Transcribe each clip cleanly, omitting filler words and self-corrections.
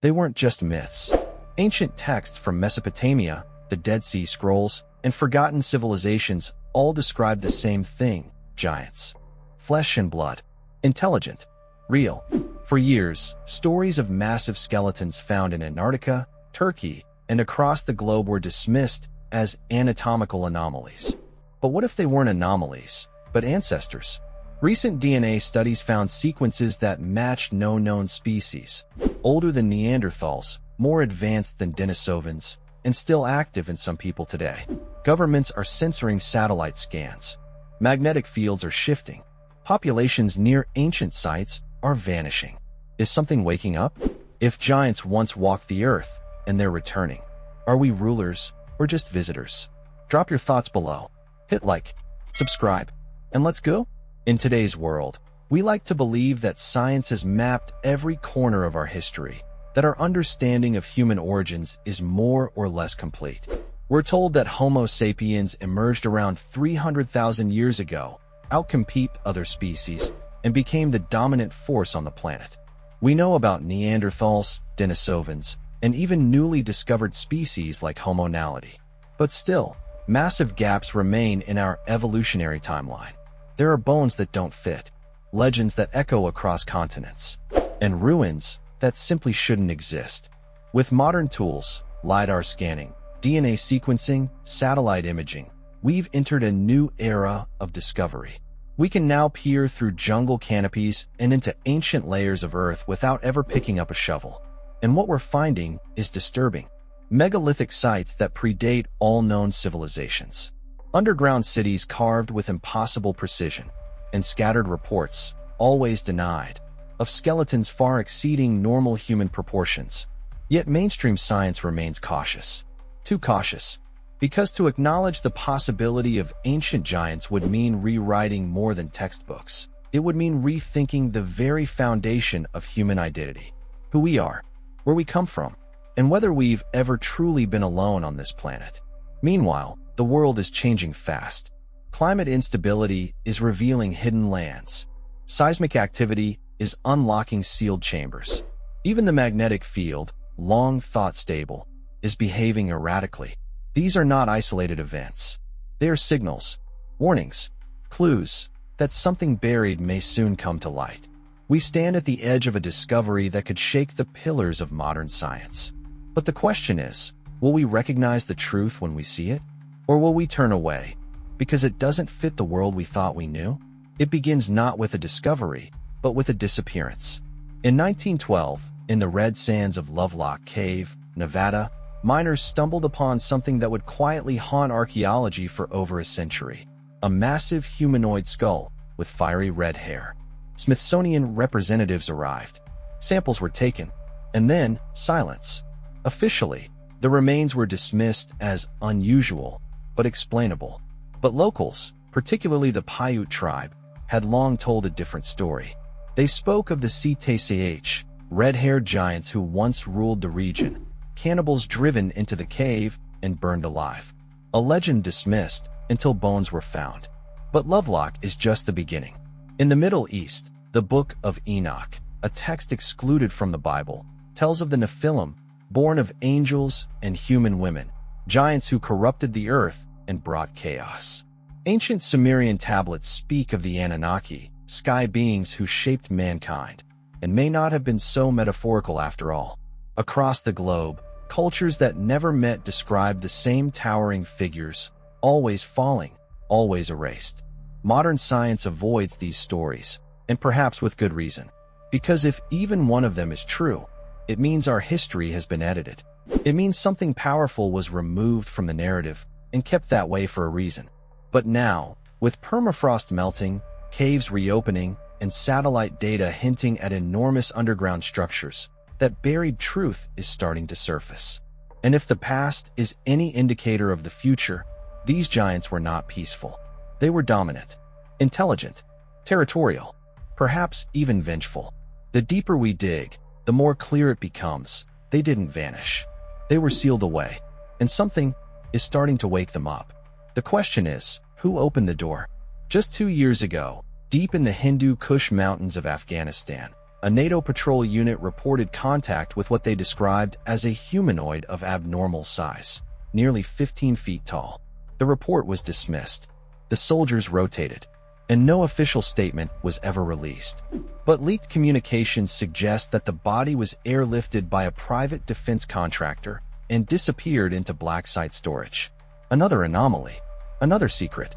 They weren't just myths. Ancient texts from Mesopotamia, the Dead Sea Scrolls, and forgotten civilizations all describe the same thing: giants. Flesh and blood. Intelligent. Real. For years, stories of massive skeletons found in Antarctica, Turkey, and across the globe were dismissed as anatomical anomalies. But what if they weren't anomalies, but ancestors? Recent DNA studies found sequences that matched no known species, older than Neanderthals, more advanced than Denisovans, and still active in some people today. Governments are censoring satellite scans. Magnetic fields are shifting. Populations near ancient sites are vanishing. Is something waking up? If giants once walked the earth, and they're returning, are we rulers or just visitors? Drop your thoughts below. Hit like, subscribe, and let's go. In today's world, we like to believe that science has mapped every corner of our history, that our understanding of human origins is more or less complete. We're told that Homo sapiens emerged around 300,000 years ago, outcompete other species, and became the dominant force on the planet. We know about Neanderthals, Denisovans, and even newly discovered species like Homo naledi. But still, massive gaps remain in our evolutionary timeline. There are bones that don't fit, legends that echo across continents, and ruins that simply shouldn't exist. With modern tools, LiDAR scanning, DNA sequencing, satellite imaging, we've entered a new era of discovery. We can now peer through jungle canopies and into ancient layers of earth without ever picking up a shovel. And what we're finding is disturbing. Megalithic sites that predate all known civilizations. Underground cities carved with impossible precision, and scattered reports, always denied, of skeletons far exceeding normal human proportions. Yet mainstream science remains cautious. Too cautious. Because to acknowledge the possibility of ancient giants would mean rewriting more than textbooks. It would mean rethinking the very foundation of human identity. Who we are, where we come from, and whether we've ever truly been alone on this planet. Meanwhile, the world is changing fast. Climate instability is revealing hidden lands. Seismic activity is unlocking sealed chambers. Even the magnetic field, long thought stable, is behaving erratically. These are not isolated events. They are signals, warnings, clues that something buried may soon come to light. We stand at the edge of a discovery that could shake the pillars of modern science. But the question is, will we recognize the truth when we see it? Or will we turn away because it doesn't fit the world we thought we knew? It begins not with a discovery, but with a disappearance. In 1912, in the red sands of Lovelock Cave, Nevada, miners stumbled upon something that would quietly haunt archaeology for over a century. A massive humanoid skull with fiery red hair. Smithsonian representatives arrived. Samples were taken. And then, silence. Officially, the remains were dismissed as unusual, but explainable. But locals, particularly the Paiute tribe, had long told a different story. They spoke of the CTCH, red-haired giants who once ruled the region, cannibals driven into the cave and burned alive. A legend dismissed until bones were found. But Lovelock is just the beginning. In the Middle East, the Book of Enoch, a text excluded from the Bible, tells of the Nephilim, born of angels and human women, giants who corrupted the earth and brought chaos. Ancient Sumerian tablets speak of the Anunnaki, sky beings who shaped mankind, and may not have been so metaphorical after all. Across the globe, cultures that never met describe the same towering figures, always falling, always erased. Modern science avoids these stories, and perhaps with good reason. Because if even one of them is true, it means our history has been edited. It means something powerful was removed from the narrative and kept that way for a reason. But now, with permafrost melting, caves reopening, and satellite data hinting at enormous underground structures, that buried truth is starting to surface. And if the past is any indicator of the future, these giants were not peaceful. They were dominant, intelligent, territorial, perhaps even vengeful. The deeper we dig, the more clear it becomes. They didn't vanish. They were sealed away, and something is starting to wake them up. The question is, who opened the door? Just 2 years ago, deep in the Hindu Kush mountains of Afghanistan, a NATO patrol unit reported contact with what they described as a humanoid of abnormal size, nearly 15 feet tall. The report was dismissed. The soldiers rotated, and no official statement was ever released. But leaked communications suggest that the body was airlifted by a private defense contractor and disappeared into black site storage. Another anomaly, another secret.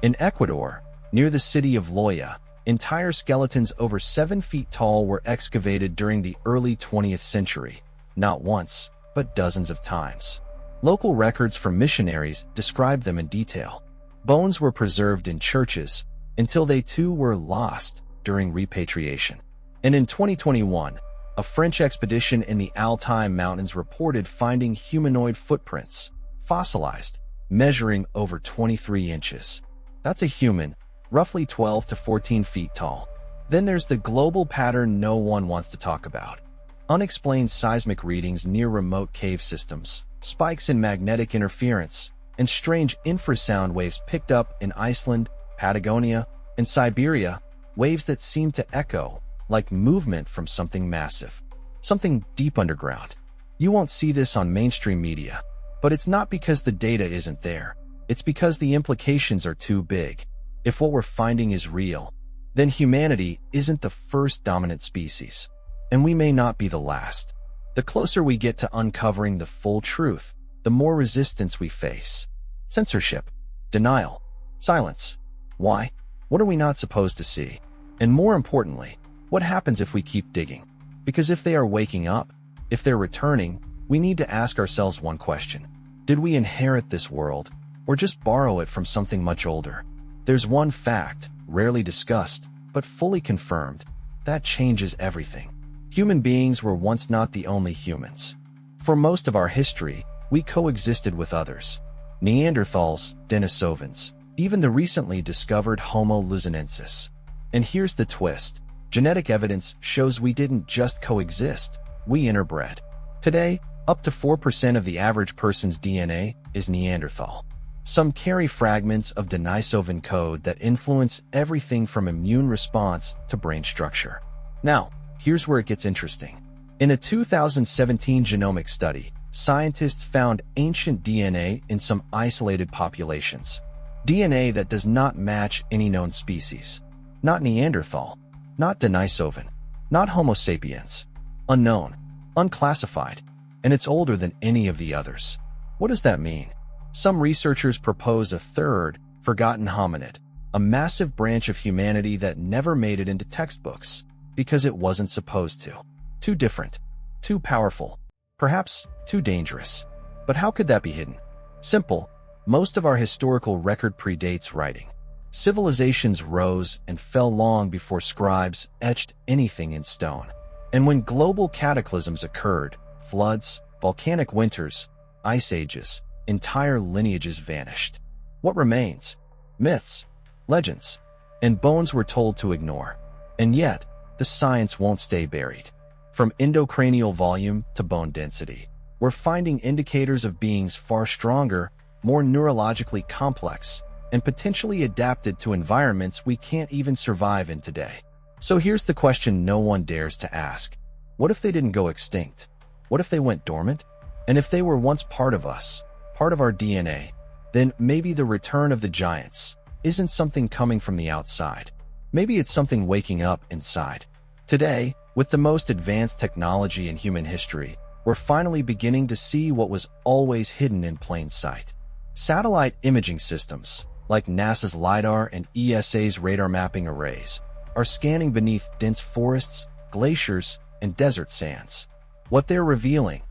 In Ecuador, near the city of Loya, entire skeletons over 7 feet tall were excavated during the early 20th century, not once, but dozens of times. Local records from missionaries describe them in detail. Bones were preserved in churches until they too were lost during repatriation. And in 2021, a French expedition in the Altai Mountains reported finding humanoid footprints, fossilized, measuring over 23 inches. That's a human, roughly 12 to 14 feet tall. Then there's the global pattern no one wants to talk about. Unexplained seismic readings near remote cave systems, spikes in magnetic interference, and strange infrasound waves picked up in Iceland, Patagonia, and Siberia, waves that seem to echo like movement from something massive, something deep underground. You won't see this on mainstream media, but it's not because the data isn't there. It's because the implications are too big. If what we're finding is real, then humanity isn't the first dominant species, and we may not be the last. The closer we get to uncovering the full truth, the more resistance we face. Censorship, denial, silence. Why? What are we not supposed to see? And more importantly, what happens if we keep digging? Because if they are waking up, if they're returning, we need to ask ourselves one question. Did we inherit this world, or just borrow it from something much older? There's one fact, rarely discussed, but fully confirmed, that changes everything. Human beings were once not the only humans. For most of our history, we coexisted with others. Neanderthals, Denisovans, even the recently discovered Homo luzonensis. And here's the twist. Genetic evidence shows we didn't just coexist, we interbred. Today, up to 4% of the average person's DNA is Neanderthal. Some carry fragments of Denisovan code that influence everything from immune response to brain structure. Now, here's where it gets interesting. In a 2017 genomic study, scientists found ancient DNA in some isolated populations. DNA that does not match any known species. Not Neanderthal, not Denisovan, not Homo sapiens. Unknown, unclassified, and it's older than any of the others. What does that mean? Some researchers propose a third, forgotten hominid, a massive branch of humanity that never made it into textbooks because it wasn't supposed to. Too different, too powerful, perhaps too dangerous. But how could that be hidden? Simple. Most of our historical record predates writing. Civilizations rose and fell long before scribes etched anything in stone. And when global cataclysms occurred, floods, volcanic winters, ice ages, entire lineages vanished. What remains? Myths, legends, and bones we're told to ignore. And yet, the science won't stay buried. From endocranial volume to bone density, we're finding indicators of beings far stronger, more neurologically complex, and potentially adapted to environments we can't even survive in today. So here's the question no one dares to ask. What if they didn't go extinct? What if they went dormant? And if they were once part of us, part of our DNA, then maybe the return of the giants isn't something coming from the outside. Maybe it's something waking up inside. Today, with the most advanced technology in human history, we're finally beginning to see what was always hidden in plain sight. Satellite imaging systems, like NASA's LiDAR and ESA's radar mapping arrays, are scanning beneath dense forests, glaciers, and desert sands. What they're revealing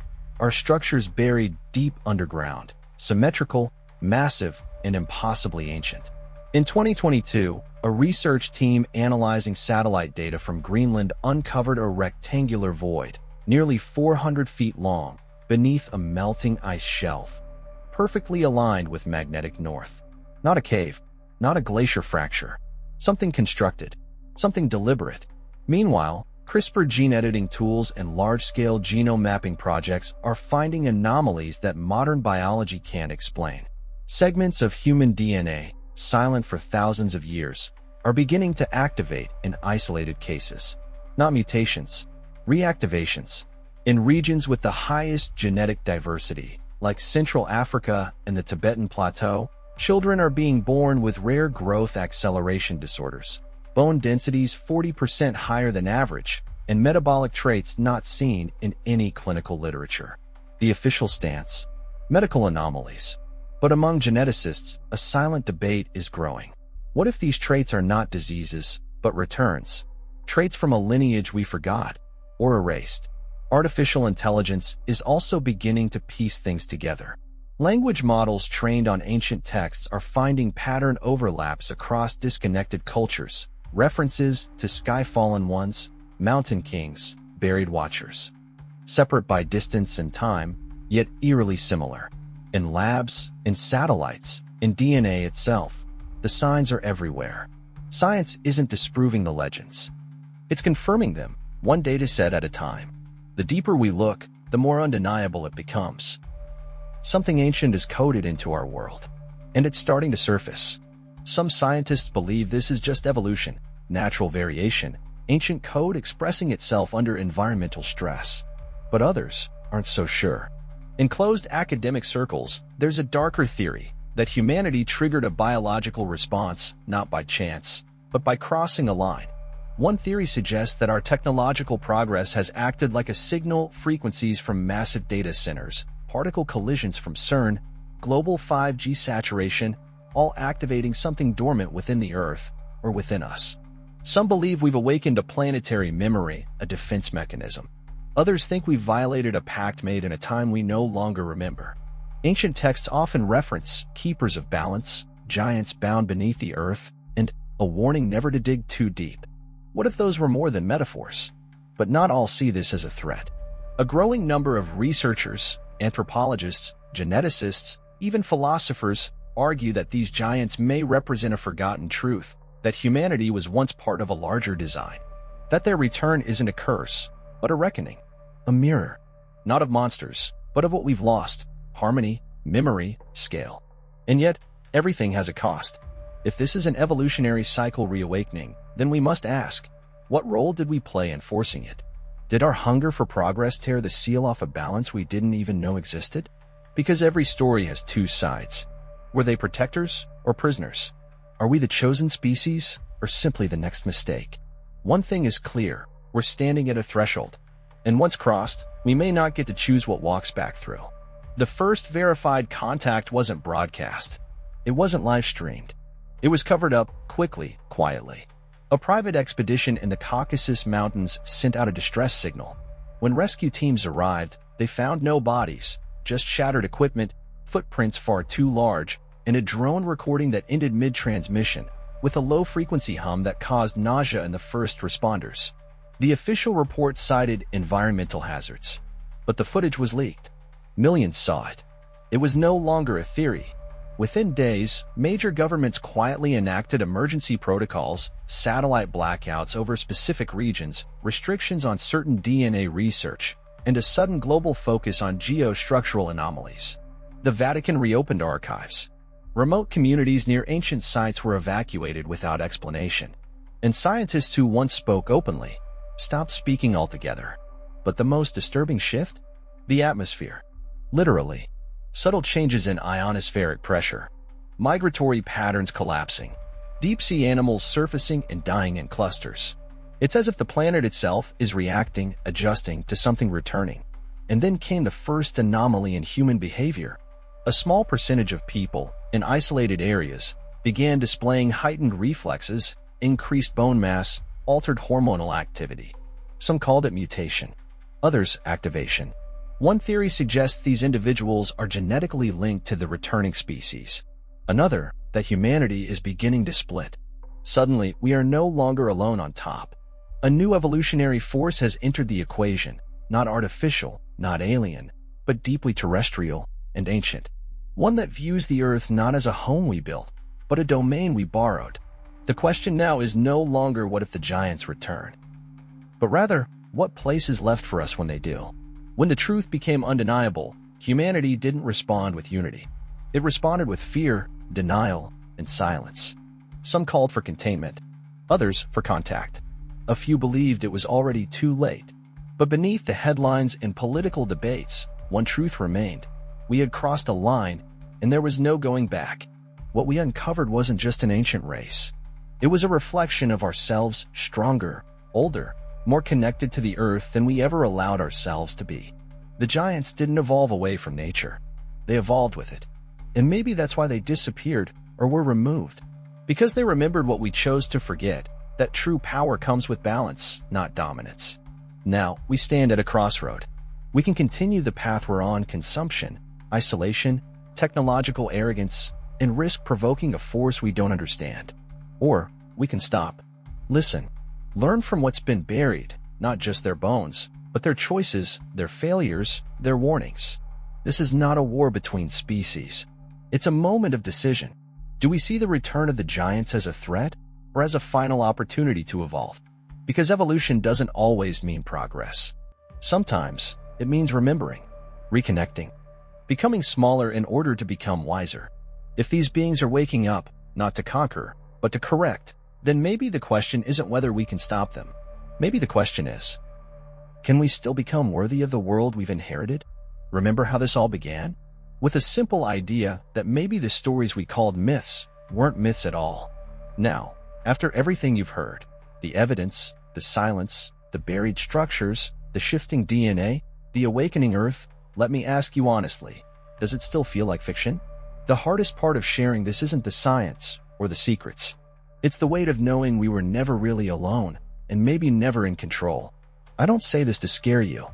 are structures buried deep underground, symmetrical, massive, and impossibly ancient. In 2022, a research team analyzing satellite data from Greenland uncovered a rectangular void, nearly 400 feet long, beneath a melting ice shelf, perfectly aligned with magnetic north. Not a cave, not a glacier fracture, something constructed, something deliberate. Meanwhile, CRISPR gene editing tools and large-scale genome mapping projects are finding anomalies that modern biology can't explain. Segments of human DNA, silent for thousands of years, are beginning to activate in isolated cases. not mutations, reactivations. In regions with the highest genetic diversity, like Central Africa and the Tibetan Plateau, children are being born with rare growth acceleration disorders, bone densities 40% higher than average, and metabolic traits not seen in any clinical literature. The official stance: medical anomalies. But among geneticists, a silent debate is growing. What if these traits are not diseases, but returns? Traits from a lineage we forgot or erased. Artificial intelligence is also beginning to piece things together. Language models trained on ancient texts are finding pattern overlaps across disconnected cultures, references to sky-fallen ones, mountain kings, buried watchers. Separate by distance and time, yet eerily similar. In labs, in satellites, in DNA itself, the signs are everywhere. Science isn't disproving the legends. It's confirming them, one dataset at a time. The deeper we look, the more undeniable it becomes. Something ancient is coded into our world, and it's starting to surface. Some scientists believe this is just evolution, natural variation, ancient code expressing itself under environmental stress. But others aren't so sure. In closed academic circles, there's a darker theory that humanity triggered a biological response not by chance, but by crossing a line. One theory suggests that our technological progress has acted like a signal: frequencies from massive data centers, particle collisions from CERN, global 5G saturation, all activating something dormant within the Earth or within us. Some believe we've awakened a planetary memory, a defense mechanism. Others think we've violated a pact made in a time we no longer remember. Ancient texts often reference keepers of balance, giants bound beneath the earth, and a warning never to dig too deep. What if those were more than metaphors? But not all see this as a threat. A growing number of researchers, anthropologists, geneticists, even philosophers argue that these giants may represent a forgotten truth, that humanity was once part of a larger design, that their return isn't a curse, but a reckoning, a mirror, not of monsters, but of what we've lost: harmony, memory, scale. And yet, everything has a cost. If this is an evolutionary cycle reawakening, then we must ask, what role did we play in forcing it? Did our hunger for progress tear the seal off a balance we didn't even know existed? Because every story has two sides. Were they protectors or prisoners? Are we the chosen species or simply the next mistake? One thing is clear: we're standing at a threshold, and once crossed, we may not get to choose what walks back through. The first verified contact wasn't broadcast. It wasn't live-streamed. It was covered up quickly, quietly. A private expedition in the Caucasus Mountains sent out a distress signal. When rescue teams arrived, they found no bodies, just shattered equipment, footprints far too large, and a drone recording that ended mid-transmission, with a low-frequency hum that caused nausea in the first responders. The official report cited environmental hazards, but the footage was leaked. Millions saw it. It was no longer a theory. Within days, major governments quietly enacted emergency protocols, satellite blackouts over specific regions, restrictions on certain DNA research, and a sudden global focus on geostructural anomalies. The Vatican reopened archives. Remote communities near ancient sites were evacuated without explanation. And scientists who once spoke openly stopped speaking altogether. But the most disturbing shift? The atmosphere. Literally. Subtle changes in ionospheric pressure. Migratory patterns collapsing. Deep-sea animals surfacing and dying in clusters. It's as if the planet itself is reacting, adjusting to something returning. And then came the first anomaly in human behavior. A small percentage of people, in isolated areas, began displaying heightened reflexes, increased bone mass, altered hormonal activity. Some called it mutation. Others, activation. One theory suggests these individuals are genetically linked to the returning species. Another, that humanity is beginning to split. Suddenly, we are no longer alone on top. A new evolutionary force has entered the equation, not artificial, not alien, but deeply terrestrial and ancient. One that views the Earth not as a home we built, but a domain we borrowed. The question now is no longer what if the giants return, but rather, what place is left for us when they do? When the truth became undeniable, humanity didn't respond with unity. It responded with fear, denial, and silence. Some called for containment, others for contact. A few believed it was already too late. But beneath the headlines and political debates, one truth remained. We had crossed a line, and there was no going back. What we uncovered wasn't just an ancient race. It was a reflection of ourselves, stronger, older, more connected to the earth than we ever allowed ourselves to be. The giants didn't evolve away from nature. They evolved with it. And maybe that's why they disappeared or were removed. Because they remembered what we chose to forget, that true power comes with balance, not dominance. Now, we stand at a crossroad. We can continue the path we're on: consumption, isolation, technological arrogance, and risk provoking a force we don't understand. Or we can stop, listen, learn from what's been buried, not just their bones, but their choices, their failures, their warnings. This is not a war between species. It's a moment of decision. Do we see the return of the giants as a threat or as a final opportunity to evolve? Because evolution doesn't always mean progress. Sometimes it means remembering, reconnecting, becoming smaller in order to become wiser. If these beings are waking up, not to conquer, but to correct, then maybe the question isn't whether we can stop them. Maybe the question is, can we still become worthy of the world we've inherited? Remember how this all began? With a simple idea that maybe the stories we called myths weren't myths at all. Now, after everything you've heard, the evidence, the silence, the buried structures, the shifting DNA, the awakening Earth, let me ask you honestly, does it still feel like fiction? The hardest part of sharing this isn't the science or the secrets. It's the weight of knowing we were never really alone and maybe never in control. I don't say this to scare you.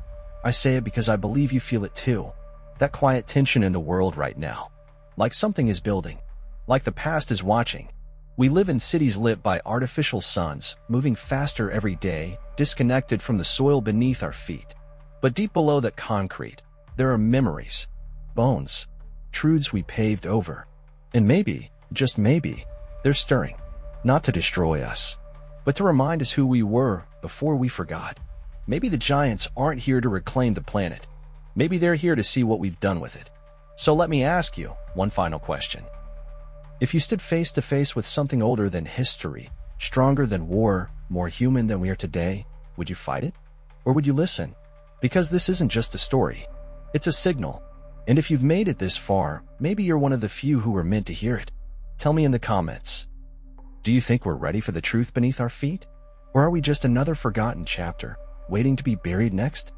I say it because I believe you feel it too. That quiet tension in the world right now. Like something is building. Like the past is watching. We live in cities lit by artificial suns, moving faster every day, disconnected from the soil beneath our feet. But deep below that concrete, there are memories, bones, truths we paved over. And maybe, just maybe, they're stirring. Not to destroy us, but to remind us who we were before we forgot. Maybe the giants aren't here to reclaim the planet. Maybe they're here to see what we've done with it. So let me ask you one final question. If you stood face to face with something older than history, stronger than war, more human than we are today, would you fight it? Or would you listen? Because this isn't just a story. It's a signal. And if you've made it this far, maybe you're one of the few who were meant to hear it. Tell me in the comments. Do you think we're ready for the truth beneath our feet? Or are we just another forgotten chapter, waiting to be buried next?